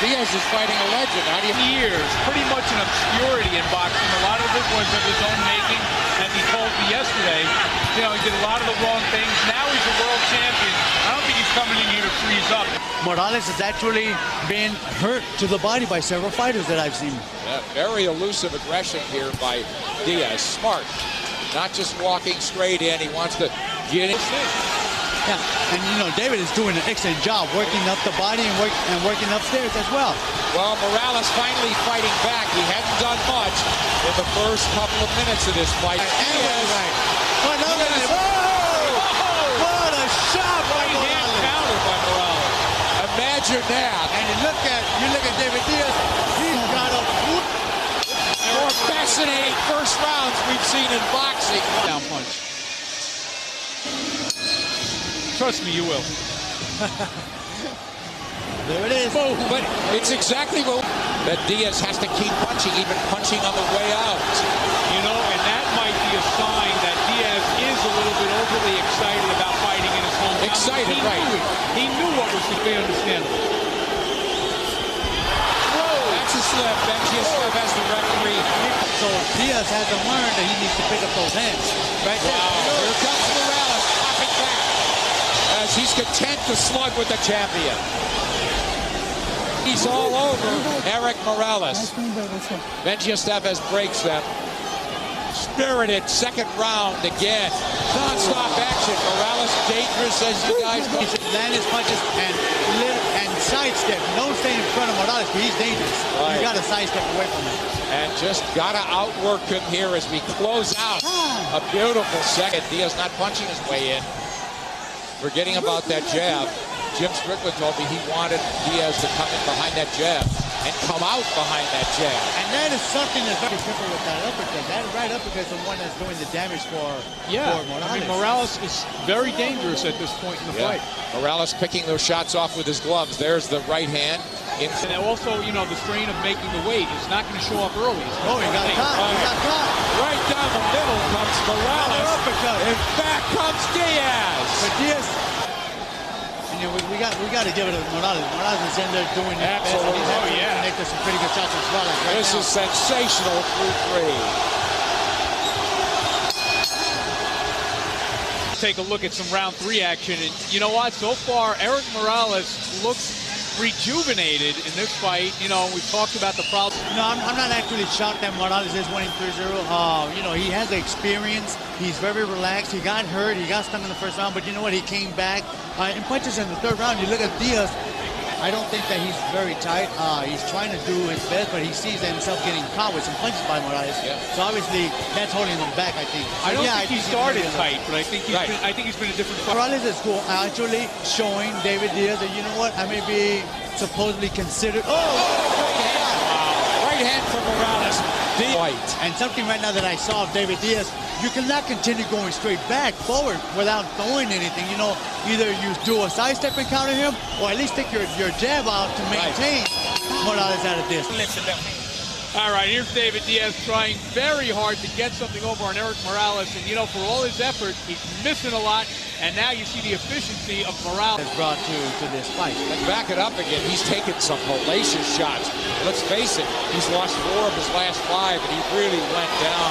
Diaz is fighting a legend. How do you... Years, pretty much an obscurity in boxing. A lot of it was of his own making. And he told me yesterday, you know, he did a lot of the wrong things. Now he's a world champion. I don't think he's coming in here to freeze up. Morales has actually been hurt to the body by several fighters that I've seen. Yeah, very elusive aggression here by Diaz. Smart. Not just walking straight in. He wants to get it. Yeah, and you know, David is doing an excellent job working up the body and working upstairs as well. Well, Morales finally fighting back. He hadn't done much in the first couple of minutes of this fight. Right. What a shot by Morales. Counter by Morales. Imagine that. And you look at David Diaz. He's got a more fascinating first rounds we've seen in boxing. Down punch. Trust me, you will. There it is. Boom. But it's exactly what that Diaz has to keep punching, even punching on the way out. You know, and that might be a sign that Diaz is a little bit overly excited about fighting in his home. Excited, right. He knew what was to be understandable. Whoa, that's a slip. Benjia's as the referee. So Diaz hasn't learned that he needs to pick up those hands. Right there. Wow. Here comes Morales, popping back. As he's content to slug with the champion. He's all over Erik Morales. Benjia's breaks them. Spirited second round again. Non-stop action. Morales dangerous as you guys know. He should land his punches and sidestep. Don't stay in front of Morales, but he's dangerous. Right. You got to sidestep away from him. And just got to outwork him here as we close out. A beautiful second. Diaz not punching his way in. Forgetting about that jab. Jim Strickland told me he wanted Diaz to come in behind that jab and come out behind that jab. And that is something that's very simple with that uppercut. That right uppercut is the one that's doing the damage for Morales. I mean, Morales is very dangerous at this point in the fight. Morales picking those shots off with his gloves. There's the right hand. And also, you know, the strain of making the weight is not going to show up early. Oh, he got caught. He got caught. Right down the middle comes Morales. And back comes Diaz. But Diaz, you know, we got to give it to Morales. Morales is in there doing that. Absolutely. He's making some pretty good shots as well. Like right this now. is sensational through three. Take a look at some round three action. And you know what? So far, Erik Morales looks rejuvenated in this fight. You know, we've talked about the problem. No, I'm not actually shocked that Morales is winning 3-0. You know, he has the experience. He's very relaxed. He got hurt. He got stung in the first round, but you know what? He came back and punches in the third round. You look at Diaz. I don't think that he's very tight. He's trying to do his best, but he sees himself getting caught with some punches by Morales. Yeah. So obviously, that's holding him back, I think. So I don't think he started tight, but I think he's been a different fighter. Morales is cool, actually showing David Diaz that, you know what, I may be supposedly considered. Right hand from Morales. White. And something right now that I saw of David Diaz, you cannot continue going straight back, forward, without throwing anything. You know, either you do a sidestep and counter him, or at least take your jab out to maintain Morales at a distance. All right, here's David Diaz trying very hard to get something over on Erik Morales. And, you know, for all his effort, he's missing a lot. And now you see the efficiency of Morales. Has brought to this fight. And back it up again. He's taken some hellacious shots. Let's face it, he's lost 4 of his last 5, and he really went down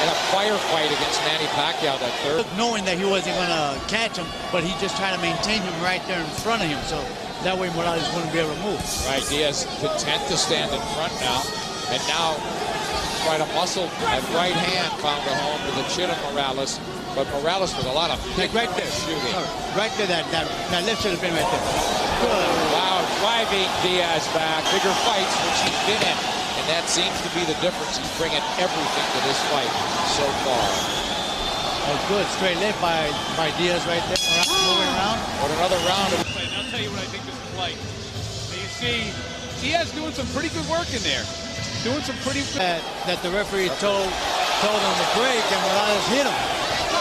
in a firefight against Manny Pacquiao that third. Knowing that he wasn't going to catch him, but he just tried to maintain him right there in front of him. So that way Morales wouldn't be able to move. Right, Diaz content to stand in front now. And now, quite a muscle at right hand found a home to the chin of Morales. But Morales with a lot of right there shooting. Right there, that left should have been right there. Good. Wow, driving Diaz back. Bigger fights, which he's been in. And that seems to be the difference. He's bringing everything to this fight so far. A good straight left by Diaz right there. Moving around. What another round of... And I'll tell you what I think this is like. So you see, Diaz doing some pretty good work in there. Doing some pretty good... That the referee told him to break, and Morales hit him.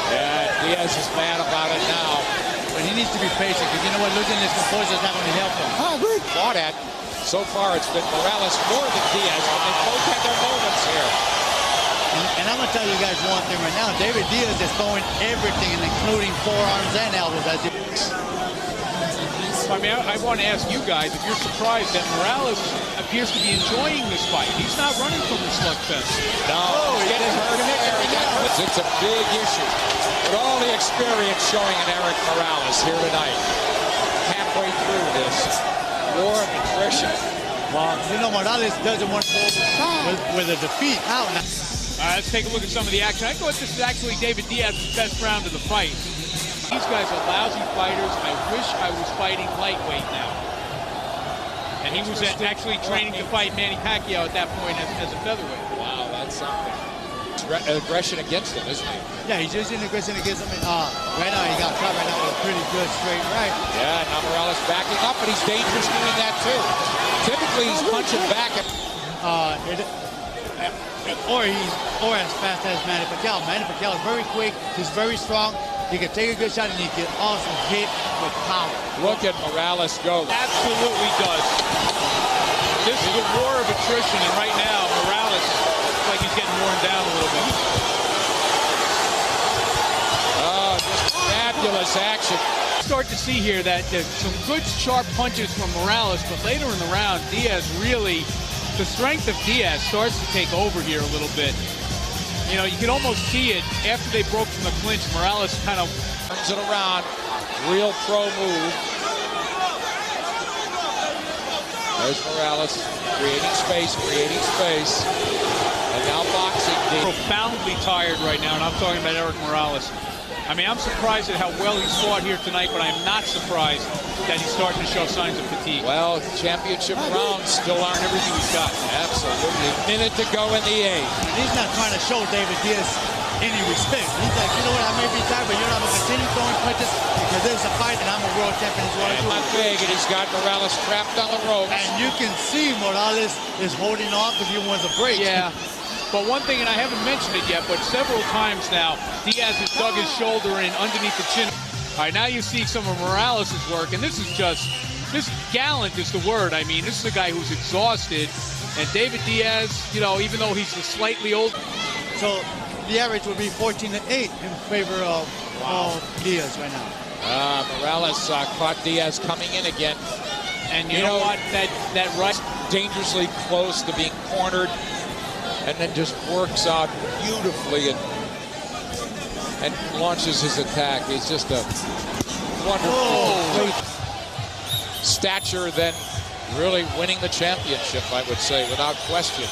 Yeah, Diaz is mad about it now. But he needs to be patient, because you know what, losing his composure is not going to help him. Fought at. So far, it's been Morales more than Diaz, but they both had their moments here. And I'm going to tell you guys one thing right now. David Diaz is throwing everything, including forearms and elbows. I mean, I want to ask you guys if you're surprised that Morales appears to be enjoying this fight. He's not running from the slugfest. No, he's getting hurt there. It's a big issue. With all the experience showing in Erik Morales here tonight, halfway through this war of attrition. Well, you know, Morales doesn't want to go with a defeat out now. All right, let's take a look at some of the action. I thought this is actually David Diaz's best round of the fight. These guys are lousy fighters. I wish I was fighting lightweight now. And he was actually training to fight Manny Pacquiao at that point as a featherweight. Wow, that's something. Aggression against him, isn't he? Yeah, he's using aggression against him. Right now, he got caught right now with a pretty good straight right. Yeah, now Morales backing up, but he's dangerous doing that too. Typically, he's punching back. Or as fast as Manny Pacquiao. Manny Pacquiao is very quick. He's very strong. He can take a good shot, and he can also hit with power. Look at Morales go. Absolutely does. This is a war of attrition, and right now, Morales looks like he's getting worn down a little bit. Oh, just fabulous action. Start to see here that there's some good sharp punches from Morales, but later in the round, Diaz really, the strength of Diaz starts to take over here a little bit. You know, you can almost see it after they broke from the clinch. Morales kind of turns it around. Real pro move. There's Morales creating space. And now boxing. Profoundly tired right now, and I'm talking about Erik Morales. I mean, I'm surprised at how well he's fought here tonight, but I'm not surprised that he's starting to show signs of fatigue. Well, championship rounds still aren't everything he's got. Absolutely. A minute to go in the eighth. He's not trying to show David Diaz any respect. He's like, you know what, I may be tired, but you're not going to continue throwing punches because this is a fight and I'm a world champion as well. Not big, and he's got Morales trapped on the ropes. And you can see Morales is holding off if he wants a break. Yeah. But one thing, and I haven't mentioned it yet, but several times now, Diaz has dug his shoulder in underneath the chin. All right, now you see some of Morales' work, and this gallant is the word. I mean, this is a guy who's exhausted, and David Diaz, you know, even though he's slightly old. So the average would be 14-8 in favor of Diaz right now. Morales caught Diaz coming in again. And you know what, that right dangerously close to being cornered. And then just works out beautifully and launches his attack. He's just a wonderful stature, then really winning the championship, I would say, without question.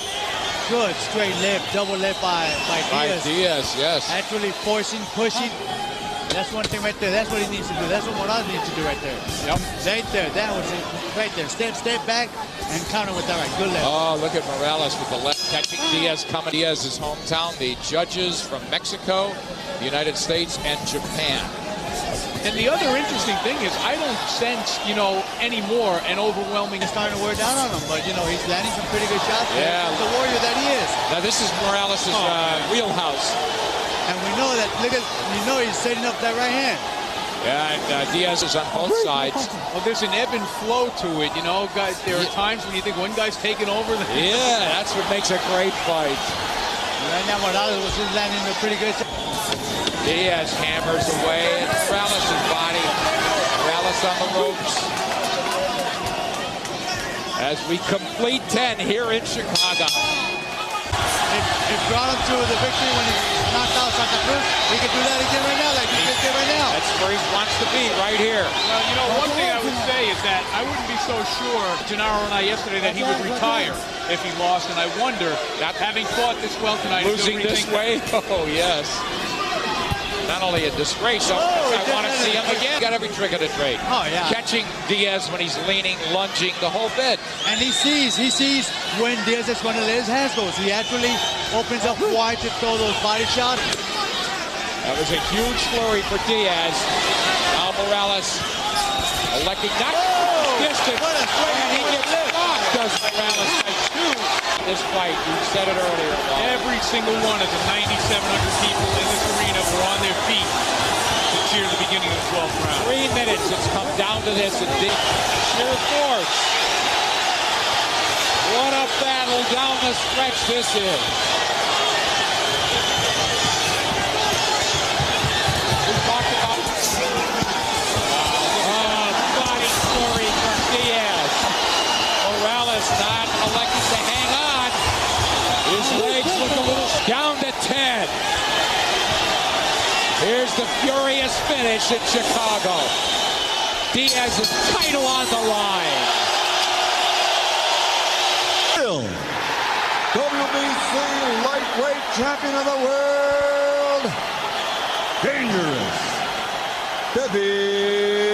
Good straight left, double left by Diaz. By Diaz, yes. Actually forcing, pushing. That's one thing right there. That's what he needs to do. That's what Morales needs to do right there. Yep. Right there. That was it. Right there. Step back and counter with that right. Good left. Oh, look at Morales with the left catching Diaz coming. Diaz's hometown. The judges from Mexico, the United States, and Japan. And the other interesting thing is I don't sense, you know, anymore an overwhelming. It's starting to wear down on him, but, you know, he's landing some pretty good shots. Yeah. The warrior that he is. Now, this is Morales' wheelhouse. And we know that, look at, you know he's setting up that right hand. Yeah, and Diaz is on both sides. Well, there's an ebb and flow to it, you know, guys. There are times when you think one guy's taking over. Yeah, that's what makes a great fight. Right now, Morales was just landing a pretty good shot. Diaz hammers away, and Morales' body. Morales on the ropes. As we complete 10 here in Chicago. It brought him to the victory when he knocked out Santa Cruz. He can do that again right now, like he just did right now. That's where he wants to be, right here. Well, you know, one thing I would say is that I wouldn't be so sure, Gennaro and I yesterday, that he would retire if he lost. And I wonder, having fought this well tonight, losing this way? Oh, yes. Not only a disgrace, I want to see him again. Got every trick of the trade. Oh, yeah. Catching Diaz when he's leaning, lunging, the whole bit. And he sees when Diaz is going to let his hands go. So he actually opens up wide to throw those body shots. That was a huge flurry for Diaz. Now Morales electing not distance. What a and he gets blocked. Does Morales fight two? This fight, you said it earlier. Every single one of the 9,700 people in this arena were on their feet to cheer the beginning of the 12th round. 3 minutes, it's come down to this. And sheer force. What a battle down the stretch this is. We talked about body Diaz not elected to hang on. His legs look a little down to 10. Here's the furious finish in Chicago. Diaz's title on the line. WBC lightweight champion of the world, dangerous, David.